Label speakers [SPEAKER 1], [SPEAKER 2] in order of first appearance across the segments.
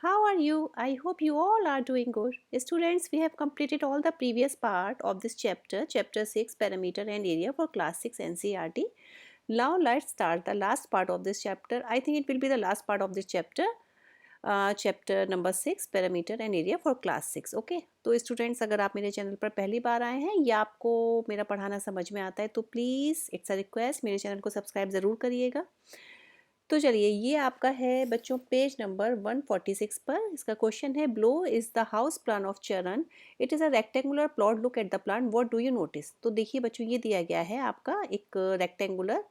[SPEAKER 1] How are you? I hope you all are doing good. Students, we have completed all the previous part of this chapter, chapter 6, parameter and area for class 6 NCERT. Now let's start the last part of this chapter. I think it will be the last part of this chapter, chapter number 6, parameter and area for class 6. Okay, तो students अगर आप मेरे channel पर पहली बार आए हैं या आपको मेरा पढ़ाना समझ में आता है तो प्लीज़ इट्स अ रिक्वेस्ट मेरे चैनल को सब्सक्राइब ज़रूर करिएगा। तो चलिए ये आपका है बच्चों पेज नंबर 146 पर। इसका क्वेश्चन है below is the house plan of Charan, it is a rectangular plot, look at the plan, what do you notice. तो देखिए बच्चों ये दिया गया है आपका एक रेक्टेंगुलर,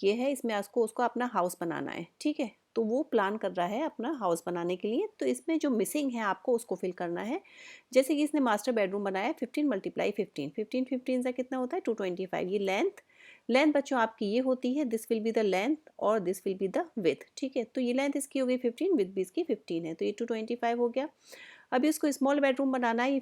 [SPEAKER 1] ये है, इसमें उसको उसको अपना हाउस बनाना है। ठीक है, तो वो प्लान कर रहा है अपना हाउस बनाने के लिए। तो इसमें जो मिसिंग है आपको उसको फिल करना है। जैसे कि इसने मास्टर बेडरूम बनाया 15 × 15, 15 15 से कितना होता है 225। ये लेंथ बच्चों आपकी ये होती है, this will be the length और this will be the width. ठीक है, तो ये लेंथ इसकी हो गई 15, विथ भी इसकी 15 है, तो ये 225 हो गया। अभी इसको स्मॉल बेडरूम बनाना है, ये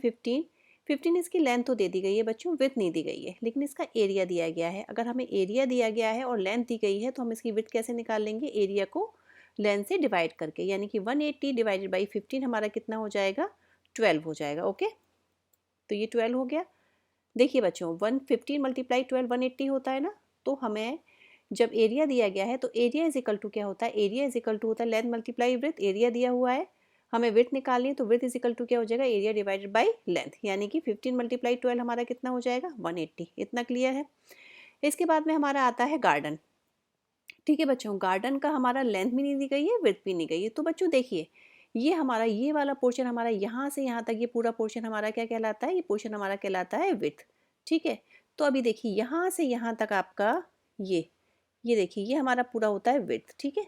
[SPEAKER 1] 15 इसकी लेंथ तो दे दी गई है बच्चों, विथ नहीं दी गई है, लेकिन इसका एरिया दिया गया है। अगर हमें एरिया दिया गया है और लेंथ दी गई है तो हम इसकी विथ कैसे निकाल लेंगे, एरिया को लेंथ से डिवाइड करके, यानी कि 180 डिवाइडेड बाई 15 हमारा कितना हो जाएगा, 12 हो जाएगा। ओके, तो ये 12 हो गया। देखिए बच्चों 115 × 12 180 होता है ना, तो हमें जब एरिया दिया गया है तो एरिया इज इक्वल टू क्या होता है, एरिया इज इक्वल टू होता है लेंथ मल्टीप्लाई विथ। एरिया दिया हुआ है, हमें विथ निकालनी है, तो विथ इज इक्वल टू क्या हो जाएगा, एरिया डिवाइडेड बाई लेंथ, यानी कि 15 × 12 हमारा कितना हो जाएगा 180। इतना क्लियर है। इसके बाद में हमारा आता है गार्डन। ठीक है बच्चों, गार्डन का हमारा लेंथ भी नहीं दी गई है, विथ भी नहीं गई है। तो बच्चों देखिए ये हमारा ये वाला पोर्शन हमारा यहाँ से यहाँ तक, ये पूरा पोर्शन हमारा क्या कहलाता है, ये पोर्शन हमारा कहलाता है विथ। ठीक है, तो अभी देखिए यहाँ से यहाँ तक आपका ये देखिए ये हमारा पूरा होता है विथ। ठीक है,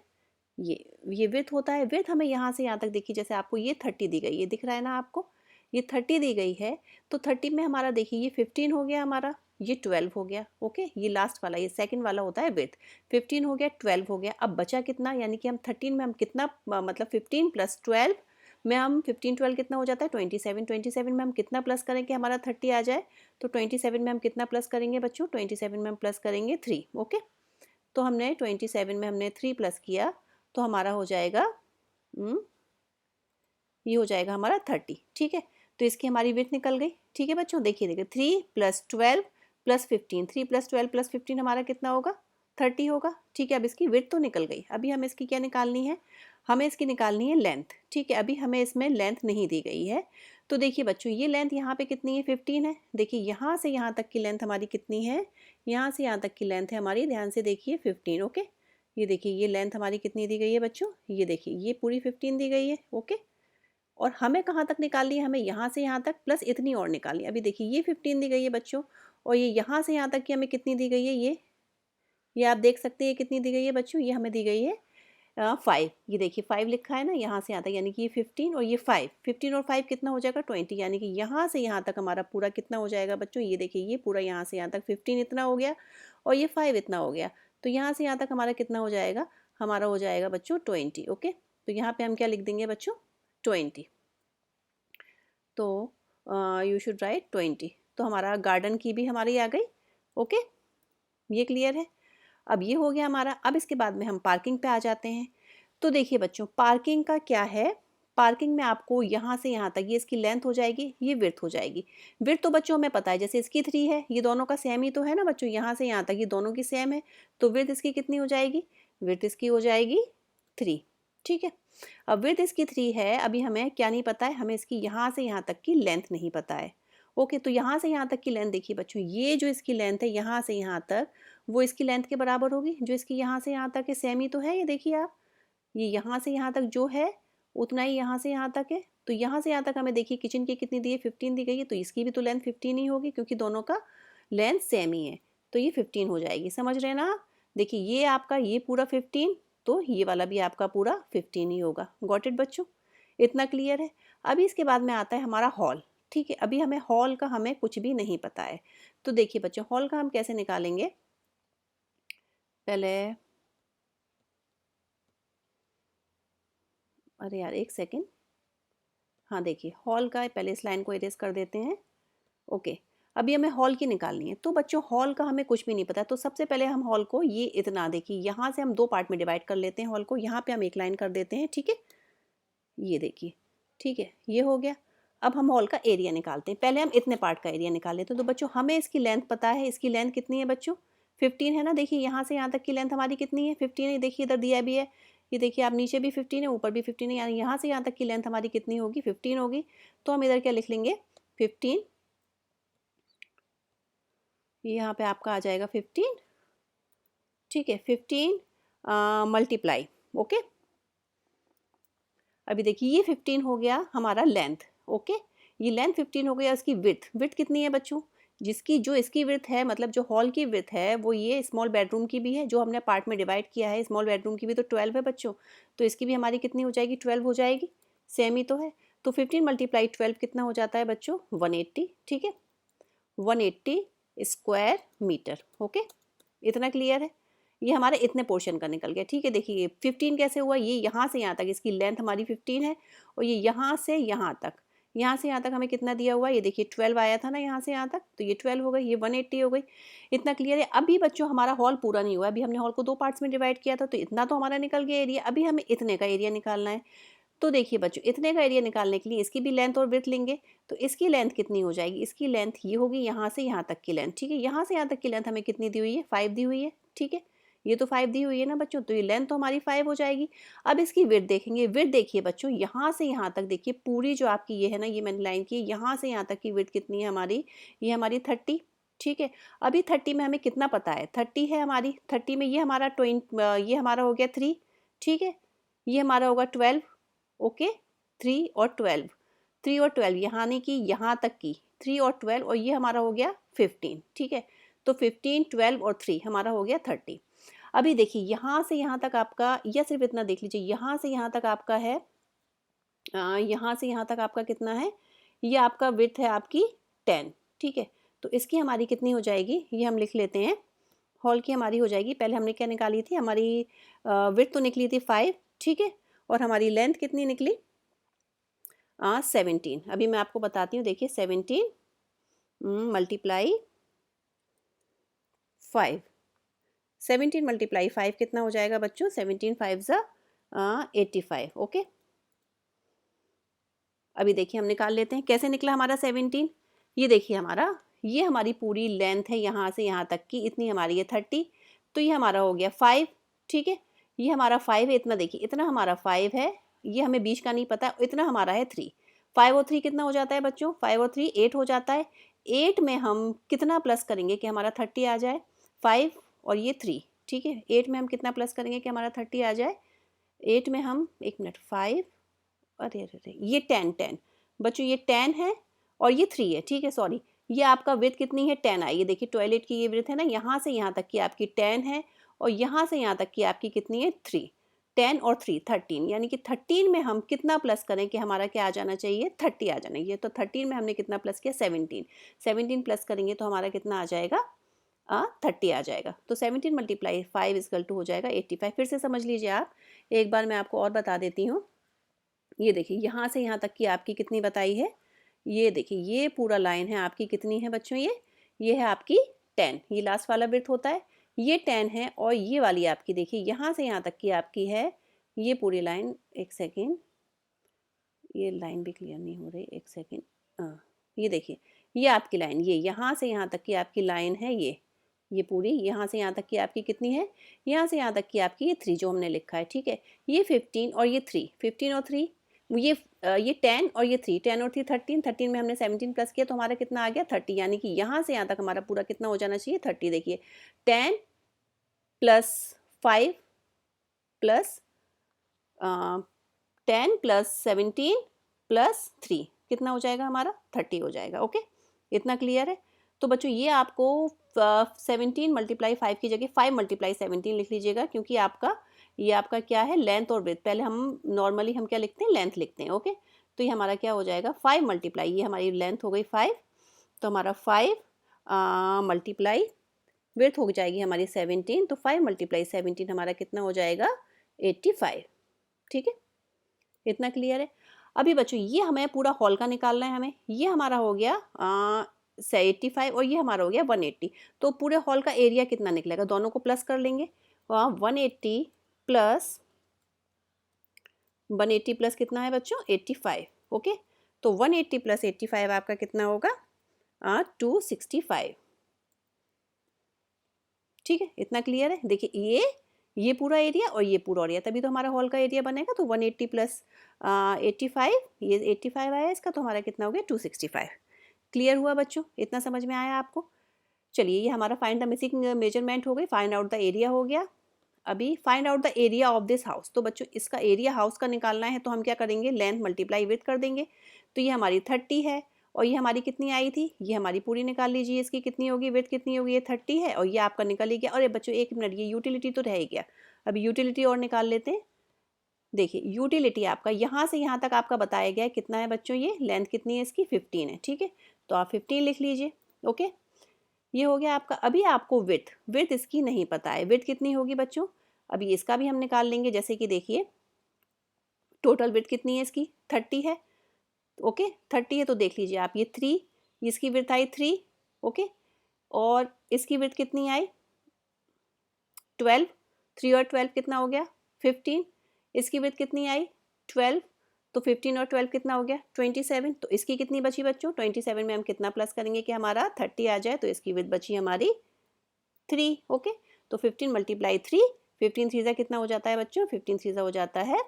[SPEAKER 1] ये विथ होता है। विथ हमें यहाँ से यहाँ तक देखिए, जैसे आपको ये 30 दी गई है, दिख रहा है ना आपको, ये 30 दी गई है, तो 30 में हमारा देखिए ये 15 हो गया हमारा, ये 12 हो गया। ओके, ये लास्ट वाला, ये सेकंड वाला होता है विथ। 15 हो गया, 12 हो गया, अब बचा कितना, यानी कि हम 13 में हम कितना, मतलब 15 + 12 में हम 15 12 कितना हो जाता है 27। 27 में हम कितना प्लस करेंगे हमारा 30 आ जाए, तो 27 में हम कितना प्लस करेंगे बच्चों, 27 में हम प्लस करेंगे 3। ओके, तो हमने 27 में हमने 3 प्लस किया, तो हमारा हो जाएगा ये हो जाएगा हमारा 30। ठीक है, तो इसकी हमारी विथ निकल गई। ठीक है बच्चों, देखिए 3 + 12 + 15, 3 + 12 + 15 हमारा कितना होगा 30 होगा। ठीक है, अब इसकी विथ तो निकल गई, अभी हमें इसकी क्या निकालनी है, हमें इसकी निकालनी है लेंथ। ठीक है, अभी हमें इसमें लेंथ नहीं दी गई है, तो देखिए बच्चों ये लेंथ यहाँ पे कितनी है 15 है। देखिए यहाँ से यहाँ तक की लेंथ हमारी कितनी है, यहाँ से यहाँ तक की लेंथ है हमारी, ध्यान से देखिए 15। ओके, ये देखिए ये लेंथ हमारी कितनी दी गई है बच्चों, ये देखिए ये पूरी 15 दी गई है। ओके, और हमें कहाँ तक निकालनी है, हमें यहाँ से यहाँ तक प्लस इतनी और निकालनी है। अभी देखिए ये 15 दी गई है बच्चों, और ये यहाँ से यहाँ तक की हमें कितनी दी गई है, ये आप देख सकते हैं कितनी दी गई है बच्चों, ये हमें दी गई है 5। ये देखिए 5 लिखा है ना, यहाँ से यहाँ तक, यानी कि ये 15 और ये 5, 15 और 5 कितना हो जाएगा 20, यानी कि यहाँ से यहाँ तक हमारा पूरा कितना हो जाएगा बच्चों, ये देखिए ये पूरा यहाँ से यहाँ तक 15 इतना हो गया और ये 5 इतना हो गया, तो यहाँ से यहाँ तक हमारा कितना हो जाएगा, हमारा हो जाएगा बच्चों 20। ओके, तो यहाँ पे हम क्या लिख देंगे बच्चों 20, तो यू शुड राइट 20। तो हमारा गार्डन की भी हमारी आ गई। ओके, ये क्लियर है। अब ये हो गया हमारा। अब इसके बाद में हम पार्किंग पे आ जाते हैं। तो देखिए बच्चों पार्किंग का क्या है, पार्किंग में आपको यहाँ से यहाँ तक ये इसकी लेंथ हो जाएगी, ये विड्थ हो जाएगी। विड्थ तो बच्चों हमें पता है, जैसे इसकी 3 है, ये दोनों का सेम ही तो है ना बच्चों, यहाँ से यहाँ तक ये दोनों की सेम है, तो विड्थ इसकी कितनी हो जाएगी, विड्थ इसकी हो जाएगी 3। ठीक है, अब विड्थ इसकी 3 है, अभी हमें क्या नहीं पता है, हमें इसकी यहाँ से यहाँ तक की लेंथ नहीं पता है। ओके, तो यहाँ से यहाँ तक की लेंथ देखिए बच्चों, ये जो इसकी लेंथ है यहाँ से यहाँ तक, वो इसकी लेंथ के बराबर होगी जो इसकी यहाँ से यहाँ तक है, सेम ही तो है। ये देखिए आप, ये यहाँ से यहाँ तक जो है उतना ही यहाँ से यहाँ तक है, तो यहाँ से यहाँ तक हमें देखिए किचन की कितनी दी है 15 दी गई है, तो इसकी भी तो लेंथ 15 ही होगी क्योंकि दोनों का लेंथ सेम ही है, तो ये 15 हो जाएगी। समझ रहे हैं ना आप, देखिए ये आपका ये पूरा 15, तो ये वाला भी आपका पूरा 15 ही होगा। गॉट इट बच्चों, इतना क्लियर है। अभी इसके बाद में आता है हमारा हॉल। ठीक है, अभी हमें हॉल का हमें कुछ भी नहीं पता है, तो देखिए बच्चों हॉल का हम कैसे निकालेंगे, पहले अरे यार एक सेकेंड, हाँ देखिए हॉल का पहले इस लाइन को इरेज कर देते हैं। ओके, अभी हमें हॉल की निकालनी है, तो बच्चों हॉल का हमें कुछ भी नहीं पता, तो सबसे पहले हम हॉल को ये इतना देखिए यहाँ से हम 2 पार्ट में डिवाइड कर लेते हैं हॉल को, यहाँ पे हम एक लाइन कर देते हैं। ठीक है, ये देखिए, ठीक है, ये हो गया। अब हम हॉल का एरिया निकालते हैं। पहले हम इतने पार्ट का एरिया निकाल लेते हैं। तो बच्चों हमें इसकी लेंथ पता है, इसकी लेंथ कितनी है बच्चों? 15 है ना। देखिए यहाँ से यहाँ तक की लेंथ हमारी कितनी है? 15 है। देखिए इधर दिया भी है, ये देखिए आप नीचे भी 15 है, ऊपर भी 15 है, यानी यहाँ से यहाँ तक की लेंथ हमारी कितनी होगी? 15 होगी। तो हम इधर क्या लिख लेंगे? 15, ये यहाँ पे आपका आ जाएगा 15, ठीक है, 15 मल्टीप्लाई, ओके। अभी देखिए ये 15 हो गया हमारा लेंथ, ओके। ये लेंथ 15 हो गया। इसकी विड्थ, विड्थ कितनी है बच्चों? जिसकी जो इसकी विड्थ है, मतलब जो हॉल की विड्थ है, वो ये स्मॉल बेडरूम की भी है, जो हमने पार्ट में डिवाइड किया है, स्मॉल बेडरूम की भी तो 12 है बच्चों। तो इसकी भी हमारी कितनी हो जाएगी? 12 हो जाएगी, सेम ही तो है। तो 15 मल्टीप्लाई 12 कितना हो जाता है बच्चों? 180, ठीक है, 180 स्क्वायर मीटर, ओके। इतना क्लियर है? ये हमारे इतने पोर्शन का निकल गया, ठीक है। देखिए 15 कैसे हुआ? ये यहाँ से यहाँ तक इसकी लेंथ हमारी 15 है, और ये यहाँ से यहाँ तक, यहाँ से यहाँ तक हमें कितना दिया हुआ है? ये देखिए 12 आया था ना यहाँ से यहाँ तक, तो ये 12 हो गई, ये 180 हो गई। इतना क्लियर है? अभी बच्चों हमारा हॉल पूरा नहीं हुआ, अभी हमने हॉल को 2 पार्ट्स में डिवाइड किया था, तो इतना तो हमारा निकल गया एरिया। अभी हमें इतने का एरिया निकालना है। तो देखिए बच्चों, इतने का एरिया निकालने के लिए इसकी भी लेंथ और विड्थ लेंगे। तो इसकी लेंथ कितनी हो जाएगी? इसकी लेंथ ये होगी यहाँ से यहाँ तक की लेंथ, ठीक है। यहाँ से यहाँ तक की लेंथ हमें कितनी दी हुई है? 5 दी हुई है, ठीक है। ये तो 5 दी हुई है ना बच्चों, तो ये लेंथ तो हमारी 5 हो जाएगी। अब इसकी विड्थ देखेंगे। विड्थ देखिए बच्चों, यहाँ से यहाँ तक देखिए पूरी जो आपकी ये है ना, ये मैंने लाइन की, यहाँ से यहाँ तक की विड्थ कितनी है हमारी? ये हमारी 30, ठीक है। अभी 30 में हमें कितना पता है? 30 है हमारी। 30 में ये हमारा ये हमारा हो गया 3, ठीक है। ये हमारा होगा 12, ओके। 3 और 12, 3 और 12 यहाँ नहीं की, यहाँ तक की 3 और 12, और ये हमारा हो गया 15, ठीक है। तो 15, 12 और 3 हमारा हो गया 30। अभी देखिए यहाँ से यहाँ तक आपका, या सिर्फ इतना देख लीजिए, यहाँ से यहाँ तक आपका है, यहाँ से यहाँ तक आपका कितना है? ये आपका विड्थ है आपकी 10, ठीक है। तो इसकी हमारी कितनी हो जाएगी? ये हम लिख लेते हैं। हॉल की हमारी हो जाएगी, पहले हमने क्या निकाली थी? हमारी विड्थ तो निकली थी 5, ठीक है, और हमारी लेंथ कितनी निकली? 17। अभी मैं आपको बताती हूँ, देखिए 17 मल्टीप्लाई 5, 17 मल्टीप्लाई 5 कितना हो जाएगा बच्चों? 17 5 ज़ा 85, ओके। अभी देखिए हम निकाल लेते हैं, कैसे निकला हमारा 17? ये देखिए हमारा, ये हमारी पूरी लेंथ है यहाँ से यहाँ तक की, इतनी हमारी है 30, तो ये हमारा हो गया 5, ठीक है। ये हमारा 5 है, इतना देखिए, इतना हमारा 5 है, ये हमें बीच का नहीं पता, इतना हमारा है 3। 5 और 3 कितना हो जाता है बच्चों? 5 और 3 8 हो जाता है। 8 में हम कितना प्लस करेंगे कि हमारा 30 आ जाए? 5 और ये 3, ठीक है। 8 में हम कितना प्लस करेंगे कि हमारा 30 आ जाए? 8 में हम, एक मिनट, 5, अरे अरे अरे, ये 10 बच्चों, ये 10 है और ये 3 है, ठीक है, सॉरी। ये आपका विड्थ कितनी है? 10 आई। ये देखिए टॉयलेट की ये विड्थ है ना, यहाँ से यहाँ तक की आपकी 10 है, और यहाँ से यहाँ तक की आपकी कितनी है? 3। 10 और 3 13, यानी कि 13 में हम कितना प्लस करें कि हमारा क्या आ जाना चाहिए? 30 आ जाना। ये तो 13 में हमने कितना प्लस किया? 17। 17 प्लस करेंगे तो हमारा कितना आ जाएगा? 30 आ जाएगा। तो 17 मल्टीप्लाई 5 इजकल टू हो जाएगा 85। फिर से समझ लीजिए आप, एक बार मैं आपको और बता देती हूँ। ये देखिए यहाँ से यहाँ तक की आपकी कितनी बताई है? ये देखिए ये पूरा लाइन है आपकी, कितनी है बच्चों? ये है आपकी 10, ये लास्ट वाला वृत्त होता है, ये 10 है, और ये वाली आपकी देखिए यहाँ से यहाँ तक की आपकी है ये पूरी लाइन। एक सेकेंड, ये लाइन भी क्लियर नहीं हो रही, एक सेकेंड। हाँ, ये देखिए ये आपकी लाइन, ये यहाँ से यहाँ तक की आपकी लाइन है, ये पूरी यहाँ से यहाँ तक की आपकी कितनी है? यहाँ से यहाँ तक की आपकी ये 3 जो हमने लिखा है, ठीक है। ये 15 और ये 3, 15 और 3, ये 10 और ये 3, 10 और 3 13, 13 में हमने 17 प्लस किया तो हमारा कितना आ गया? 30, यानी कि यहाँ से यहाँ तक हमारा पूरा कितना हो जाना चाहिए? 30। देखिए 10 प्लस 5 प्लस 10 प्लस 17 प्लस 3 कितना हो जाएगा हमारा? 30 हो जाएगा, ओके। इतना क्लियर है? तो बच्चों ये आपको 17 मल्टीप्लाई 5 की जगह 5 मल्टीप्लाई 17 लिख लीजिएगा, क्योंकि ये आपका क्या है? लेंथ और विड्थ। पहले हम नॉर्मली हम क्या लिखते हैं? लेंथ लिखते हैं, ओके। तो ये हमारा क्या हो जाएगा? 5 मल्टीप्लाई, ये हमारी लेंथ हो गई 5, तो हमारा 5 मल्टीप्लाई विड्थ हो जाएगी हमारी 17, तो 5 मल्टीप्लाई 17 हमारा कितना हो जाएगा? 85, ठीक है। इतना क्लियर है? अभी बच्चों ये हमें पूरा हॉल का निकालना है हमें। ये हमारा हो गया 85 और ये हमारा हो गया 180। तो पूरे हॉल का एरिया कितना निकलेगा? दोनों को प्लस कर लेंगे। 180 प्लस 180 प्लस कितना है बच्चों 85। ओके, तो 180 प्लस 85 आपका कितना होगा 265। ठीक है, इतना क्लियर है। देखिए ये पूरा एरिया और ये पूरा एरिया, तभी तो हमारा हॉल का एरिया बनेगा। तो 180 प्लस 85, ये 85 आया इसका, तो हमारा कितना हो गया 265। क्लियर हुआ बच्चों, इतना समझ में आया आपको? चलिए, ये हमारा फाइंड द मिसिंग मेजरमेंट हो गई, फाइंड आउट द एरिया हो गया। अभी find out the area of this house. तो बच्चों इसका एरिया हाउस का निकालना है, तो हम क्या करेंगे, लेंथ मल्टीप्लाई विड्थ कर देंगे। तो ये हमारी 30 है और ये हमारी कितनी आई थी, ये हमारी पूरी निकाल लीजिए, इसकी कितनी होगी विड्थ कितनी होगी, ये 30 है और ये आपका निकल ही गया। और ये बच्चों एक मिनट, ये यूटिलिटी तो रह ही गया, अभी यूटिलिटी और निकाल लेते हैं। देखिए यूटिलिटी आपका यहाँ से यहाँ तक आपका बताया गया है कितना है बच्चों, ये लेंथ कितनी है इसकी 15 है। ठीक है, तो आप 15 लिख लीजिए। ओके, ये हो गया आपका। अभी आपको विड्थ विड्थ इसकी नहीं पता है, विड्थ कितनी होगी बच्चों, अभी इसका भी हम निकाल लेंगे। जैसे कि देखिए टोटल विड्थ कितनी है इसकी 30 है। ओके 30 है, तो देख लीजिए आप, ये 3, इसकी विड्थ आई 3। ओके, और इसकी विड्थ कितनी आई 12, 3 और 12 कितना हो गया 15। इसकी विड्थ कितनी आई 12, तो 15 और 12 कितना हो गया 27। तो इसकी कितनी बची बच्चों 27 में हम कितना प्लस करेंगे कि हमारा 30 आ जाए, तो इसकी विड्थ बची हमारी 3। ओके, तो 15 मल्टीप्लाई 3, 15 थ्री कितना हो जाता है बच्चों, 15 थ्री हो जाता है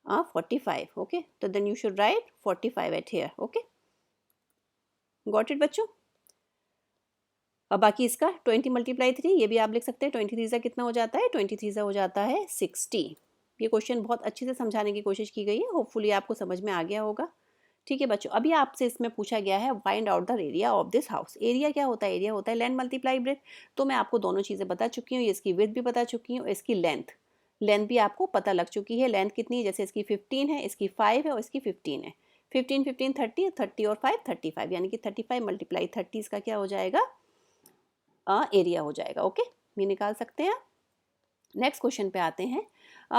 [SPEAKER 1] 45। ओके, तो then you should write 45 at here. Okay, got it बच्चों? अब बाकी इसका 20 मल्टीप्लाई 3, ये भी आप लिख सकते हैं। 23 थ्री कितना हो जाता है, 23 हो जाता है 60। ये क्वेश्चन बहुत अच्छे से समझाने की कोशिश की गई है, होपफुली आपको समझ में आ गया होगा। ठीक है बच्चों, अभी आपसे इसमें पूछा गया है find out the area of this house. Area क्या होता है, एरिया होता है लेंथ मल्टीप्लाई ब्रेथ। तो मैं आपको दोनों चीज़ें बता चुकी हूँ, इसकी विड्थ भी बता चुकी हूँ, इसकी लेंथ लेंथ भी आपको पता लग चुकी है। लेंथ कितनी है, जैसे इसकी 15 है, इसकी 5 है और इसकी 15 है। 15 15 30, 30 और 5 35, यानी कि 35 मल्टीप्लाई 30 इसका क्या हो जाएगा एरिया हो जाएगा। ओके, ये निकाल सकते हैं। नेक्स्ट क्वेश्चन पे आते हैं।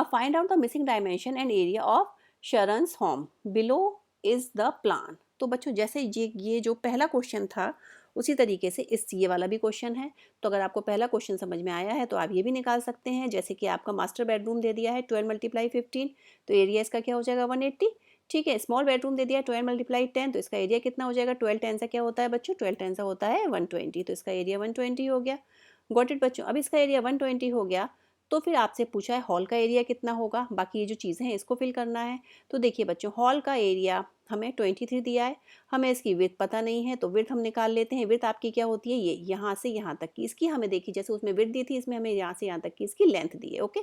[SPEAKER 1] Find out the missing dimension and area of Sharan's home below is the plan. तो बच्चों जैसे ये जो पहला क्वेश्चन था उसी तरीके से ये वाला भी क्वेश्चन है। तो अगर आपको पहला क्वेश्चन समझ में आया है तो आप ये भी निकाल सकते हैं। जैसे कि आपका मास्टर बेडरूम दे दिया है 12 मल्टीप्लाई 15, तो एरिया इसका क्या हो जाएगा 180। ठीक है, स्मॉल बेडरूम दे दिया है 12 मल्टीप्लाई 10, तो इसका एरिया कितना हो जाएगा, 12 10 से क्या होता है बच्चों, 12 10 से होता है 120, तो इसका एरिया 120 हो गया। गॉट इट बच्चों? अब इसका एरिया 120 हो गया, तो फिर आपसे पूछा है हॉल का एरिया कितना होगा। बाकी ये जो चीज़ें हैं इसको फिल करना है। तो देखिए बच्चों, हॉल का एरिया हमें 23 दिया है, हमें इसकी विड्थ पता नहीं है, तो विड्थ हम निकाल लेते हैं। विड्थ आपकी क्या होती है, ये यहाँ से यहाँ तक की, इसकी हमें देखी जैसे उसमें विड्थ दी थी, इसमें हमें यहाँ से यहाँ तक की इसकी लेंथ दी है। ओके,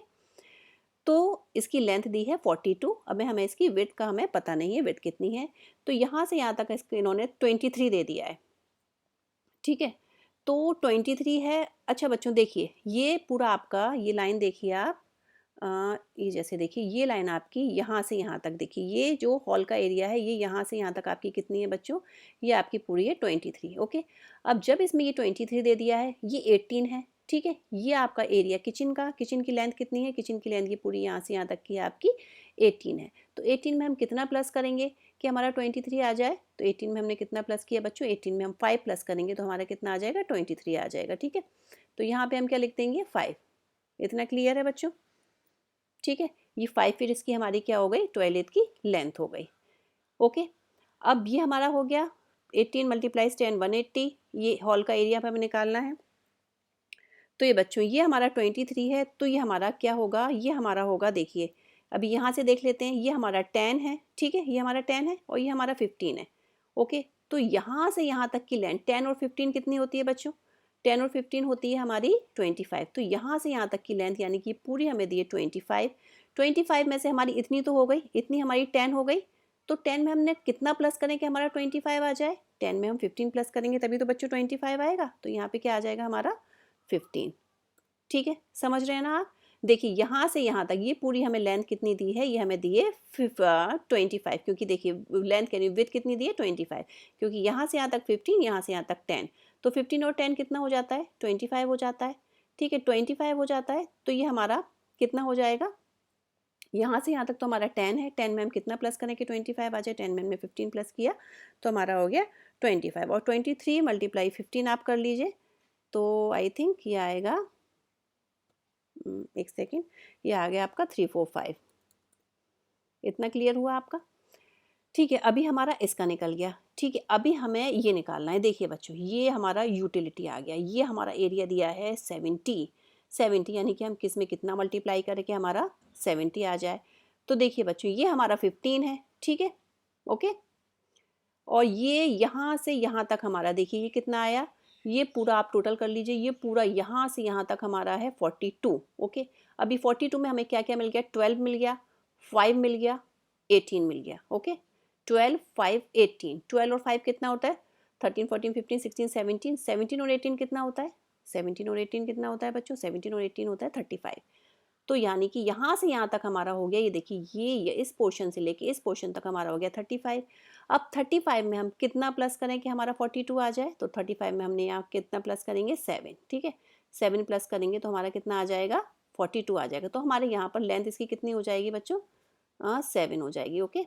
[SPEAKER 1] तो इसकी लेंथ दी है 42। अब हमें इसकी विड्थ का हमें पता नहीं है विड्थ कितनी है, तो यहाँ से यहाँ तक इसको इन्होंने 23 दे दिया है। ठीक है, तो 23 है। अच्छा बच्चों देखिए, ये पूरा आपका ये लाइन देखिए आप, ये जैसे देखिए ये लाइन आपकी यहाँ से यहाँ तक, देखिए ये जो हॉल का एरिया है ये यहाँ से यहाँ तक आपकी कितनी है बच्चों, ये आपकी पूरी है 23। ओके, अब जब इसमें ये 23 दे दिया है, ये 18 है। ठीक है, ये आपका एरिया किचन का, किचन की लेंथ कितनी है, किचन की लेंथ की पूरी यहाँ से यहाँ तक की आपकी 18 है। तो 18 में हम कितना प्लस करेंगे कि हमारा 23 आ जाए, तो 18 में हमने कितना प्लस किया बच्चों, 18 में हम 5 प्लस करेंगे तो हमारा कितना आ जाएगा 23 आ जाएगा। ठीक है, तो यहाँ पे हम क्या लिख देंगे 5। इतना क्लियर है बच्चों? ठीक है, ये 5 फिर इसकी हमारी क्या हो गई, टॉयलेट की लेंथ हो गई। ओके, अब ये हमारा हो गया 18 मल्टीप्लाइज 10 180, ये हॉल का एरिया पे हमें निकालना है। तो ये बच्चों ये हमारा 23 है, तो ये हमारा क्या होगा, ये हमारा होगा, देखिए अभी यहाँ से देख लेते हैं, ये हमारा 10 है। ठीक है, ये हमारा 10 है और ये हमारा 15 है। ओके, तो यहाँ से यहाँ तक की लेंथ 10 और 15 कितनी होती है बच्चों, 10 और 15 होती है हमारी 25। तो यहाँ से यहाँ तक की लेंथ यानी कि पूरी हमें दी है 25। 25 में से हमारी इतनी तो हो गई, इतनी हमारी 10 हो गई, तो 10 में हमने कितना प्लस करें कि हमारा 25 आ जाए, 10 में हम 15 प्लस करेंगे तभी तो बच्चों 25 आएगा। तो यहाँ पे क्या आ जाएगा हमारा 15। ठीक है, समझ रहे हैं ना आप? देखिए यहाँ से यहाँ तक ये पूरी हमें लेंथ कितनी दी है, ये हमें दी है 25, क्योंकि देखिए लेंथ यानी विड्थ कितनी दी है 25, क्योंकि यहाँ से यहाँ तक 15, यहाँ से यहाँ तक 10, तो 15 और 10 कितना हो जाता है 25 हो जाता है। ठीक है, 25 हो जाता है, तो ये हमारा कितना हो जाएगा, यहाँ से यहाँ तक तो हमारा 10 है, 10 में हम कितना प्लस करें कि 25 आ जाए, 10 में हमने 15 प्लस किया तो हमारा हो गया 25। और 23 मल्टीप्लाई 15 आप कर लीजिए, तो आई थिंक ये आएगा, एक सेकेंड, ये आ गया आपका 345। इतना क्लियर हुआ आपका? ठीक है, अभी हमारा इसका निकल गया। ठीक है, अभी हमें ये निकालना है। देखिए बच्चों, ये हमारा यूटिलिटी आ गया। ये हमारा एरिया दिया है 70 यानी कि हम किस में कितना मल्टीप्लाई करें कि हमारा 70 आ जाए। तो देखिए बच्चों, ये हमारा 15 है। ठीक है, ओके। और ये यहाँ से यहाँ तक हमारा देखिए ये कितना आया, ये पूरा आप टोटल कर लीजिए, ये पूरा यहाँ से यहाँ तक हमारा है 42। ओके, अभी 42 में हमें क्या क्या मिल गया, 12 मिल गया, 5 मिल गया, 18 मिल गया। ओके, 12 5 18, 12 और 5 कितना होता है, 13 14 15 16 17, 17 और 18 कितना होता है, 17 और 18 कितना होता है बच्चों, 17 और 18 होता है 35। तो यानी कि यहाँ से यहाँ तक हमारा हो गया, ये देखिए ये इस पोर्शन से लेके इस पोर्शन तक हमारा हो गया 35। अब 35 में हम कितना प्लस करें कि हमारा 42 आ जाए, तो 35 में हमने यहाँ कितना प्लस करेंगे, 7। ठीक है, 7 प्लस करेंगे तो हमारा कितना आ जाएगा, 42 आ जाएगा। तो हमारे यहाँ पर लेंथ इसकी कितनी हो जाएगी बच्चों, 7 हो जाएगी। ओके,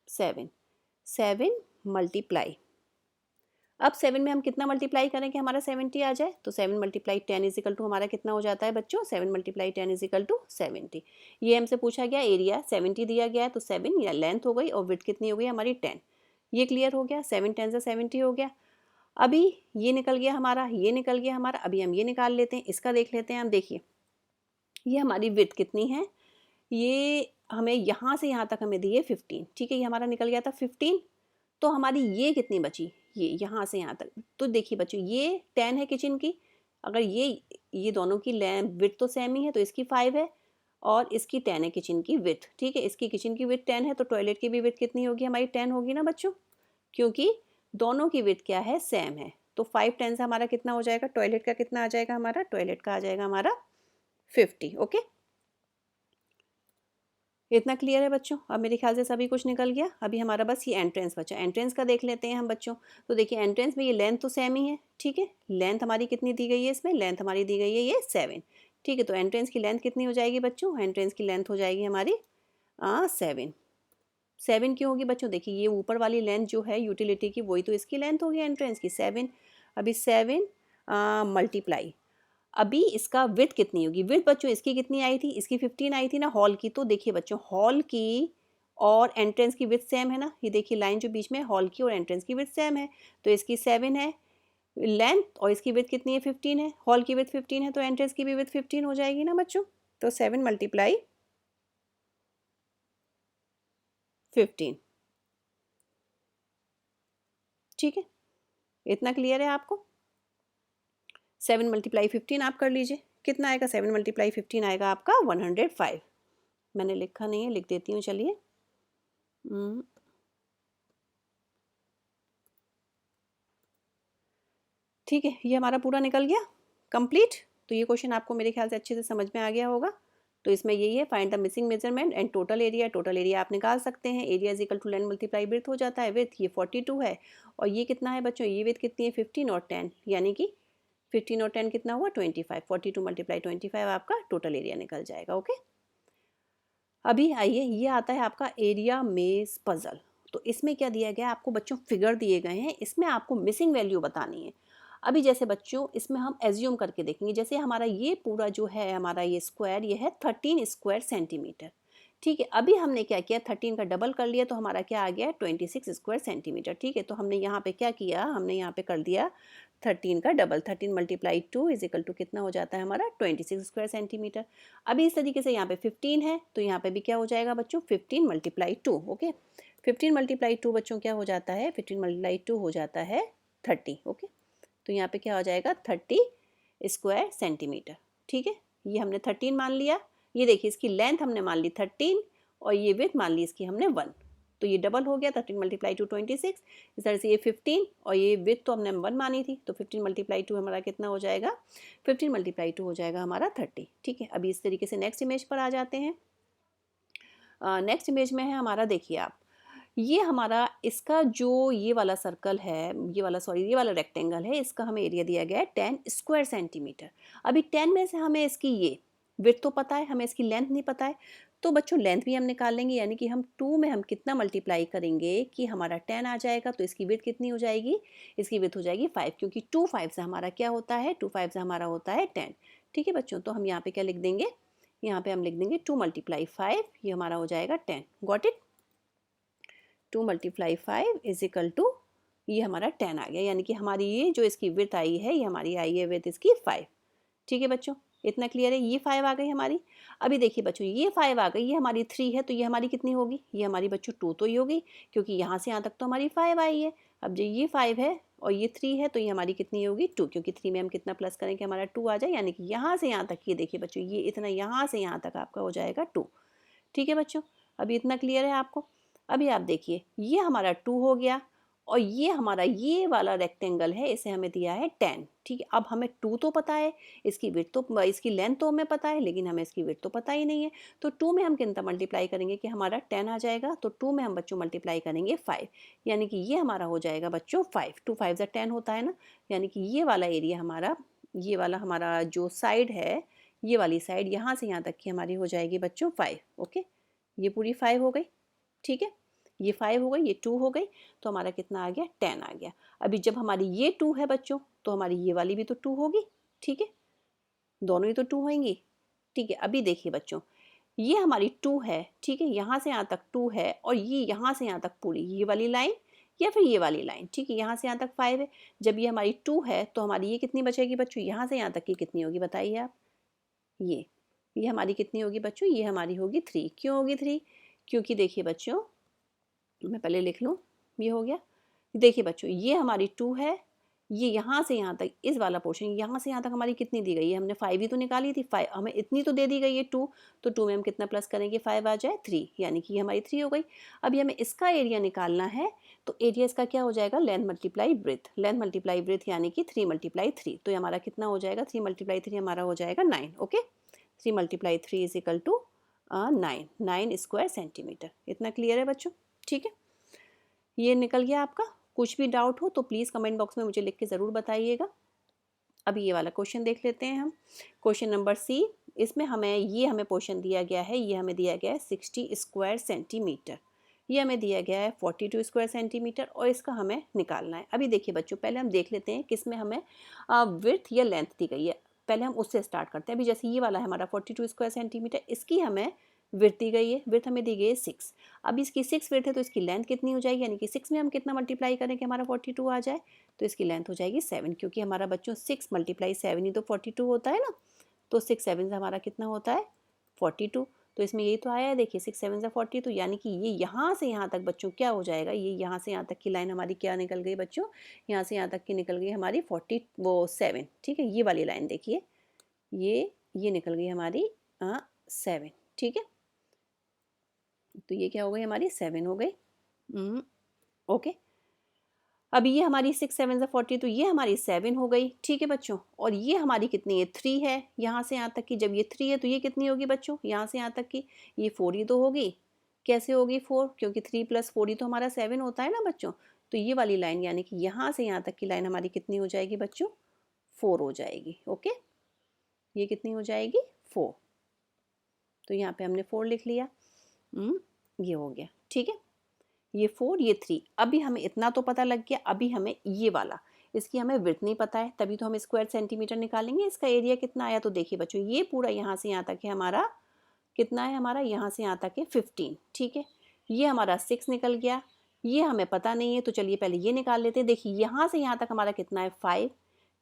[SPEAKER 1] 7 मल्टीप्लाई, अब 7 में हम कितना मल्टीप्लाई करें कि हमारा 70 आ जाए, तो 7 मल्टीप्लाई 10 इजिकल टू हमारा कितना हो जाता है बच्चों, 7 मल्टीप्लाई 10 इजिकल टू 70। ये हमसे पूछा गया, एरिया 70 दिया गया है, तो 7 या लेंथ हो गई और विड्थ कितनी हो गई हमारी 10। ये क्लियर हो गया, 7 10 से 70 हो गया। अभी ये निकल गया हमारा, ये निकल गया हमारा। अभी हम ये निकाल लेते हैं, इसका देख लेते हैं हम। देखिए ये हमारी विड्थ कितनी है, ये हमें यहाँ से यहाँ तक हमें दी है 15। ठीक है, ये हमारा निकल गया था 15। तो हमारी ये कितनी बची, ये यहाँ से यहाँ तक। तो देखिए बच्चों, ये 10 है किचन की, अगर ये दोनों की विड्थ तो सेम ही है, तो इसकी 5 है और इसकी 10 है किचन की विड्थ। ठीक है, इसकी किचन की विड्थ 10 है, तो टॉयलेट की भी विड्थ कितनी होगी हमारी, 10 होगी ना बच्चों, क्योंकि दोनों की विड्थ क्या है, सेम है। तो 5 10 से हमारा कितना हो जाएगा, टॉयलेट का कितना आ जाएगा हमारा, टॉयलेट का आ जाएगा हमारा 50। ओके, इतना क्लियर है बच्चों? अब मेरे ख्याल से सभी कुछ निकल गया। अभी हमारा बस ये एंट्रेंस बचा, एंट्रेंस का देख लेते हैं हम बच्चों। तो देखिए एंट्रेंस में ये लेंथ तो सेम ही है। ठीक है, लेंथ हमारी कितनी दी गई है इसमें, लेंथ हमारी दी गई है ये 7। ठीक है, तो एंट्रेंस की लेंथ कितनी हो जाएगी बच्चों, एंट्रेंस की लेंथ हो जाएगी हमारी 7। 7 क्यों होगी बच्चों, देखिए ये ऊपर वाली लेंथ जो है यूटिलिटी की, वही तो इसकी लेंथ होगी एंट्रेंस की, 7। अभी 7 मल्टीप्लाई, अभी इसका विड्थ कितनी होगी, विड्थ बच्चों इसकी कितनी आई थी, इसकी 15 आई थी ना हॉल की। तो देखिए बच्चों, हॉल की और एंट्रेंस की विड्थ सेम है ना, ये देखिए लाइन जो बीच में हॉल की और एंट्रेंस की विड्थ सेम है, तो इसकी 7 है लेंथ और इसकी विड्थ कितनी है, 15 है। हॉल की विड्थ 15 है, तो एंट्रेंस की भी विड्थ 15 हो जाएगी ना बच्चों। तो 7 मल्टीप्लाई 15। ठीक है, इतना क्लियर है आपको। 7 मल्टीप्लाई 15 आप कर लीजिए, कितना आएगा, 7 मल्टीप्लाई 15 आएगा आपका 105। मैंने लिखा नहीं है, लिख देती हूँ चलिए। ठीक है, ये हमारा पूरा निकल गया कंप्लीट। तो ये क्वेश्चन आपको मेरे ख्याल से अच्छे से समझ में आ गया होगा। तो इसमें यही है, find the missing measurement and total area. Total area आप निकाल सकते हैं, area is equal to length multiply width हो जाता है। विड्थ ये 42 है और ये कितना है बच्चों, ये विड्थ कितनी है 15 और 10, यानी कि 15 और 10 कितना हुआ 25। 42 मल्टीप्लाई 25 आपका टोटल एरिया निकल जाएगा। ओके, अभी आइए ये आता है आपका एरिया मेज पजल। तो इसमें क्या दिया गया है आपको बच्चों, फिगर दिए गए हैं, इसमें आपको मिसिंग वैल्यू बतानी है। अभी जैसे बच्चों इसमें हम एज्यूम करके देखेंगे, जैसे हमारा ये पूरा जो है हमारा ये स्क्वायर, ये है 13 स्क्वायर सेंटीमीटर। ठीक है, अभी हमने क्या किया, 13 का डबल कर लिया, तो हमारा क्या आ गया 26 स्क्वायर सेंटीमीटर। ठीक है, तो हमने यहाँ पे क्या किया, हमने यहाँ पे कर दिया 13 का double, 13 multiply 2 is equal to कितना हो जाता है हमारा 26 स्क्वायर सेंटीमीटर। अभी इस तरीके से यहाँ पे 15 है, तो यहाँ पे भी क्या हो जाएगा बच्चों 15 मल्टीप्लाई 2। ओके, 15 मल्टीप्लाई 2 बच्चों क्या हो जाता है, 15 मल्टीप्लाई 2 हो जाता है 30। ओके, तो यहाँ पे क्या हो जाएगा 30 स्क्वायर सेंटीमीटर। ठीक है, ये हमने 13 मान लिया। ये देखिए इसकी लेंथ हमने मान ली 13 और ये विड्थ मान ली इसकी हमने 1, तो ये डबल हो गया 13 मल्टीप्लाई 2 26। इस तरह से ये 15 और ये विड्थ तो हमने 1 मानी थी, तो 15 मल्टीप्लाई 2 हमारा कितना हो जाएगा, 15 मल्टीप्लाई 2 हो जाएगा हमारा 30। ठीक है, अभी इस तरीके से नेक्स्ट इमेज पर आ जाते हैं। नेक्स्ट इमेज में है हमारा, देखिए आप, ये हमारा इसका जो ये वाला सर्कल है, ये वाला रेक्टेंगल है, इसका हमें एरिया दिया गया है 10 स्क्वायर सेंटीमीटर। अभी 10 में से हमें इसकी ये विड्थ तो पता है, हमें इसकी लेंथ नहीं पता है, तो बच्चों लेंथ भी हम निकाल लेंगे, यानी कि हम 2 में हम कितना मल्टीप्लाई करेंगे कि हमारा 10 आ जाएगा, तो इसकी विड्थ कितनी हो जाएगी, इसकी विड्थ हो जाएगी 5, क्योंकि 2 5 से हमारा क्या होता है, 2 5 से हमारा होता है 10। ठीक है बच्चों, तो हम यहाँ पे क्या लिख देंगे, यहाँ पे हम लिख देंगे 2 × 5, ये हमारा हो जाएगा 10। Got it? 2 × 5 is equal to, ये हमारा 10 आ गया, यानी कि हमारी ये जो इसकी विड्थ आई है, ये हमारी आई है विड्थ इसकी 5। ठीक है बच्चों, इतना क्लियर है? ये 5 आ गई हमारी। अभी देखिए बच्चों, ये 5 आ गई, ये हमारी 3 है, तो ये हमारी कितनी होगी? ये हमारी बच्चों 2 तो ही होगी, क्योंकि यहाँ से यहाँ तक तो हमारी 5 आई है। अब जो ये 5 है और ये 3 है, तो ये हमारी कितनी होगी? 2, क्योंकि 3 में हम कितना प्लस करेंगे, हमारा 2 आ जाए, यानी कि यहाँ से यहाँ तक, ये देखिए बच्चों, ये इतना यहाँ से यहाँ तक आपका हो जाएगा 2। ठीक है बच्चों, अभी इतना क्लियर है आपको? अभी आप देखिए, ये हमारा 2 हो गया, और ये हमारा ये वाला रेक्टेंगल है, इसे हमें दिया है 10। ठीक है, अब हमें 2 तो पता है, इसकी विड्थ तो, इसकी लेंथ तो हमें पता है, लेकिन हमें इसकी विड्थ तो पता ही नहीं है। तो 2 में हम कितना मल्टीप्लाई करेंगे कि हमारा 10 आ जाएगा? तो 2 में हम बच्चों मल्टीप्लाई करेंगे 5, यानी कि ये हमारा हो जाएगा बच्चों 5। 2 5 10 होता है ना, यानी कि ये वाला एरिया हमारा, ये वाला हमारा जो साइड है, ये वाली साइड यहाँ से यहाँ तक की हमारी हो जाएगी बच्चों 5। ओके, ये पूरी 5 हो गई। ठीक है, ये 5 हो गई, ये 2 हो गई, तो हमारा कितना आ गया? 10 आ गया। अभी जब हमारी ये 2 है बच्चों, तो हमारी ये वाली भी तो 2 होगी। ठीक है, दोनों ही तो 2 होंगी। ठीक है, अभी देखिए बच्चों, ये हमारी 2 है, ठीक है, यहाँ से यहाँ तक 2 है, और ये यहाँ से यहाँ तक पूरी ये वाली लाइन या फिर ये वाली लाइन, ठीक है, यहाँ से यहाँ तक 5 है। जब ये हमारी 2 है, तो हमारी ये कितनी बचेगी बच्चों? यहाँ से यहाँ तक की कितनी होगी बताइए आप? ये हमारी कितनी होगी बच्चों? ये हमारी होगी 3। क्यों होगी 3? क्योंकि देखिए बच्चों, मैं पहले लिख लूँ, ये हो गया। देखिए बच्चों, ये हमारी 2 है, ये यहाँ से यहाँ तक, इस वाला पोर्शन यहाँ से यहाँ तक हमारी कितनी दी गई है? हमने 5 ही तो निकाली थी, 5 हमें इतनी तो दे दी गई है 2, तो 2 में हम कितना प्लस करेंगे? 5 आ जाए 3, यानी कि ये हमारी 3 हो गई। अभी हमें इसका एरिया निकालना है, तो एरिया इसका क्या हो जाएगा? Length multiply breath, length multiply breath यानी कि 3 × 3। तो ये हमारा कितना हो जाएगा? 3 × 3 हमारा हो जाएगा 9। Okay, 3 × 3 is equal to 9 square centimetre. इतना क्लियर है बच्चों? ठीक है, ये निकल गया आपका। कुछ भी डाउट हो तो प्लीज़ कमेंट बॉक्स में मुझे लिख के ज़रूर बताइएगा। अभी ये वाला क्वेश्चन देख लेते हैं हम। क्वेश्चन नंबर सी, इसमें हमें पोर्शन दिया गया है, ये हमें दिया गया है 60 स्क्वायर सेंटीमीटर, ये हमें दिया गया है 42 स्क्वायर सेंटीमीटर, और इसका हमें निकालना है। अभी देखिए बच्चों, पहले हम देख लेते हैं किसमें हमें विड्थ या लेंथ दी गई है। पहले हम उससे स्टार्ट करते हैं। अभी जैसे ये वाला है हमारा 42 स्क्वायर सेंटीमीटर, इसकी हमें विड्थ दी गई है, विड्थ हमें दी गई है 6। अब इसकी 6 विड्थ है, तो इसकी लेंथ कितनी हो जाएगी? यानी कि 6 में हम कितना मल्टीप्लाई करें कि हमारा 42 आ जाए? तो इसकी लेंथ हो जाएगी 7, क्योंकि हमारा बच्चों 6 × 7 ही तो 42 होता है ना। तो 6 7 से हमारा कितना होता है? 42। तो इसमें यही तो आया है, देखिए 6 7 से 42, यानी कि ये यहाँ से यहाँ तक बच्चों क्या हो जाएगा? ये यहाँ से यहाँ तक की लाइन हमारी क्या निकल गई बच्चों? यहाँ से यहाँ तक की निकल गई हमारी 7। ठीक है, ये वाली लाइन देखिए, ये निकल गई हमारी 7। ठीक है, तो ये क्या हो गई? हमारी 7 हो गई। ओके, अब ये हमारी 6 7 से 40, तो ये हमारी 7 हो गई। ठीक है बच्चों, और ये हमारी कितनी है? 3 है, यहाँ से यहाँ तक की। जब ये 3 है, तो ये कितनी होगी बच्चों? यहाँ से यहाँ तक की ये 4 ही तो होगी। कैसे होगी 4? क्योंकि 3 + 4 ही तो हमारा 7 होता है ना बच्चों। तो ये वाली लाइन, यानी कि यहाँ से यहाँ तक की लाइन हमारी कितनी हो जाएगी बच्चों? 4 हो जाएगी। ओके, ये कितनी हो जाएगी? 4। तो यहाँ पे हमने 4 लिख लिया। ये हो गया। ठीक है, ये 4, ये 3। अभी हमें इतना तो पता लग गया। अभी हमें ये वाला, इसकी हमें विड्थ नहीं पता है, तभी तो हम स्क्वायर सेंटीमीटर निकालेंगे। इसका एरिया कितना आया? तो देखिए बच्चों, ये पूरा यहाँ से यहाँ तक है हमारा, कितना है हमारा? यहाँ से यहाँ तक है 15। ठीक है, ये हमारा 6 निकल गया। ये हमें पता नहीं है, तो चलिए पहले ये निकाल लेते हैं। देखिए यहाँ से यहाँ तक हमारा कितना है? 5।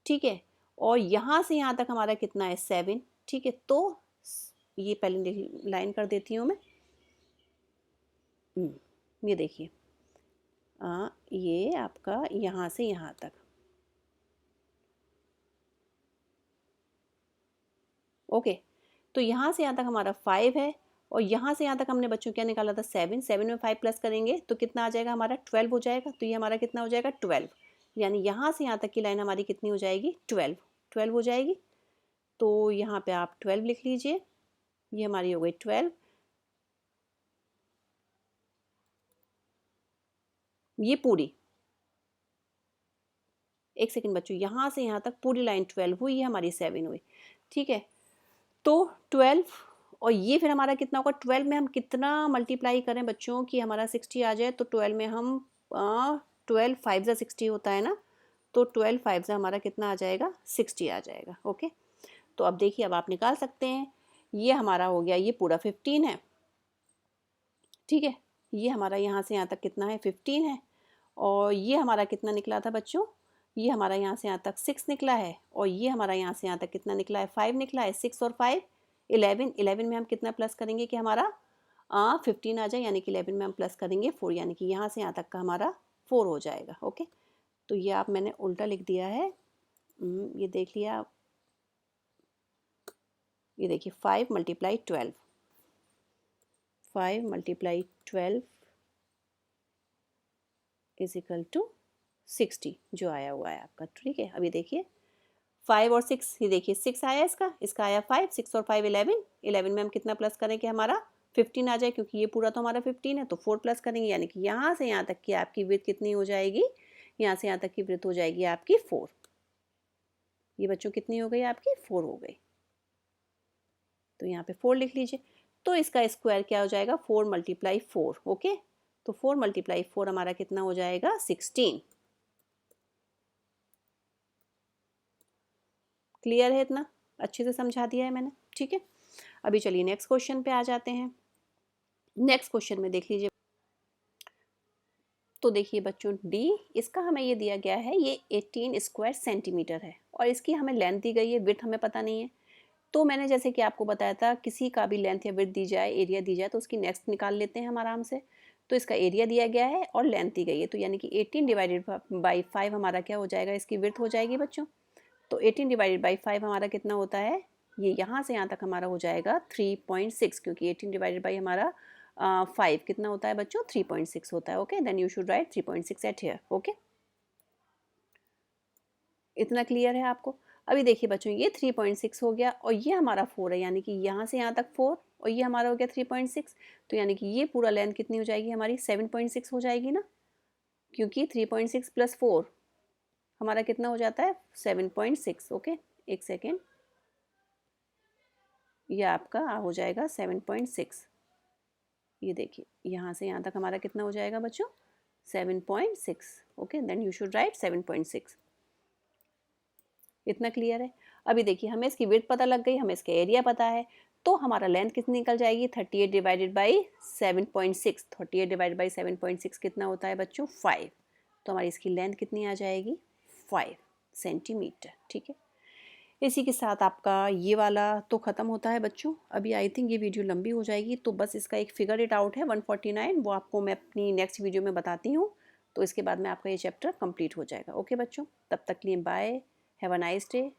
[SPEAKER 1] ठीक है, और यहाँ से यहाँ तक हमारा कितना है? 7। ठीक है, तो ये पहले लाइन कर देती हूँ मैं। ये देखिए, ये आपका यहाँ से यहाँ तक। ओके, तो यहाँ से यहाँ तक हमारा 5 है, और यहाँ से यहाँ तक हमने बच्चों क्या निकाला था? 7। 7 में 5 प्लस करेंगे तो कितना आ जाएगा हमारा? 12 हो जाएगा। तो ये हमारा कितना हो जाएगा? 12, यानी यहाँ से यहाँ तक की लाइन हमारी कितनी हो जाएगी? 12 हो जाएगी। तो यहाँ पे आप 12 लिख लीजिए, ये हमारी हो गई 12। ये पूरी, एक सेकंड बच्चों, यहाँ से यहाँ तक पूरी लाइन 12 हुई, ये हमारी 7 हुई। ठीक है, तो 12, और ये फिर हमारा कितना होगा? 12 में हम कितना मल्टीप्लाई करें बच्चों कि हमारा 60 आ जाए? तो 12 में हम 12 5 से 60 होता है ना, तो 12 5 से हमारा कितना आ जाएगा? 60 आ जाएगा। ओके, तो अब देखिए, अब आप निकाल सकते हैं। ये हमारा हो गया, ये पूरा 15 है, ठीक है। ये हमारा यहाँ से यहाँ तक कितना है, 15 है। और ये हमारा कितना निकला था बच्चों, ये हमारा यहाँ से यहाँ तक 6 निकला है। और ये हमारा यहाँ से यहाँ तक कितना निकला है, 5 निकला है। 6 और 5 11, 11 में हम कितना प्लस करेंगे कि हमारा 15 आ जाए, यानी कि 11 में हम प्लस करेंगे 4, यानी कि यहाँ से यहाँ तक का हमारा 4 हो जाएगा। ओके, तो ये आप मैंने उल्टा लिख दिया है, ये देख लिया आप। ये देखिए 5 × 12, 5 × 12 इज इक्वल टू 60 जो आया हुआ है आपका, ठीक है। अभी देखिए 5 और 6, ये देखिए 6 आया इसका, इसका आया 5, 6 और 5 11, 11 में हम कितना प्लस करें कि हमारा 15 आ जाए, क्योंकि ये पूरा तो हमारा 15 है, तो 4 प्लस करेंगे, यानी कि यहाँ से यहाँ तक की आपकी विड्थ कितनी हो जाएगी, यहाँ से यहाँ तक की विड्थ हो जाएगी आपकी 4। ये बच्चों कितनी हो गई आपकी, 4 हो गई। तो यहाँ पे 4 लिख लीजिए। तो इसका स्क्वायर क्या हो जाएगा, 4 × 4। ओके, तो 4 × 4 हमारा कितना हो जाएगा, 16। क्लियर है, इतना अच्छे से समझा दिया है मैंने, ठीक है। अभी चलिए नेक्स्ट क्वेश्चन पे आ जाते हैं। नेक्स्ट क्वेश्चन में देख लीजिए, तो देखिए बच्चों डी, इसका हमें ये दिया गया है, ये 18 स्क्वायर सेंटीमीटर है और इसकी हमें लेंथ दी गई है, विड्थ हमें पता नहीं है। तो मैंने जैसे कि आपको बताया था, किसी का भी लेंथ या विड्थ दी जाए, एरिया दी जाए, तो उसकी नेक्स्ट निकाल लेते हैं हम आराम से। तो इसका एरिया दिया गया है और लेंथ दी गई है, तो यानी कि 18 डिवाइडेड बाई 5 हमारा क्या हो जाएगा, इसकी विड्थ हो जाएगी बच्चों। तो 18 डिवाइडेड बाई 5 हमारा कितना होता है, ये यहाँ से यहाँ तक हमारा हो जाएगा 3.6, क्योंकि 18 डिवाइडेड बाई हमारा 5 कितना होता है बच्चों, 3.6 होता है। Okay, then you should write 3.6 at here. Okay, इतना क्लियर है आपको। अभी देखिए बच्चों, ये 3.6 हो गया और ये हमारा 4 है, यानी कि यहाँ से यहाँ तक 4 और ये हमारा हो गया 3.6, तो यानी कि ये पूरा लेंथ कितनी हो जाएगी हमारी, 7.6 हो जाएगी ना, क्योंकि 3.6 + 4 हमारा कितना हो जाता है, 7.6। ओके, एक सेकेंड, ये आपका हो जाएगा 7.6। ये देखिए यहाँ से यहाँ तक हमारा कितना हो जाएगा बच्चों, 7.6। Okay, then you should write 7.6। इतना क्लियर है। अभी देखिए हमें इसकी विड्थ पता लग गई, हमें इसका एरिया पता है, तो हमारा लेंथ कितनी निकल जाएगी, 38 डिवाइडेड बाई 7.6। 38 डिवाइडेड बाई 7.6 कितना होता है बच्चों, 5। तो हमारी इसकी लेंथ कितनी आ जाएगी, 5 सेंटीमीटर। ठीक है, इसी के साथ आपका ये वाला तो ख़त्म होता है बच्चों। अभी आई थिंक ये वीडियो लंबी हो जाएगी, तो बस इसका एक फिगर इट आउट है 149, वो आपको मैं अपनी नेक्स्ट वीडियो में बताती हूँ। तो इसके बाद में आपका ये चैप्टर कंप्लीट हो जाएगा। ओके बच्चों, तब तक के लिए bye, have a nice day.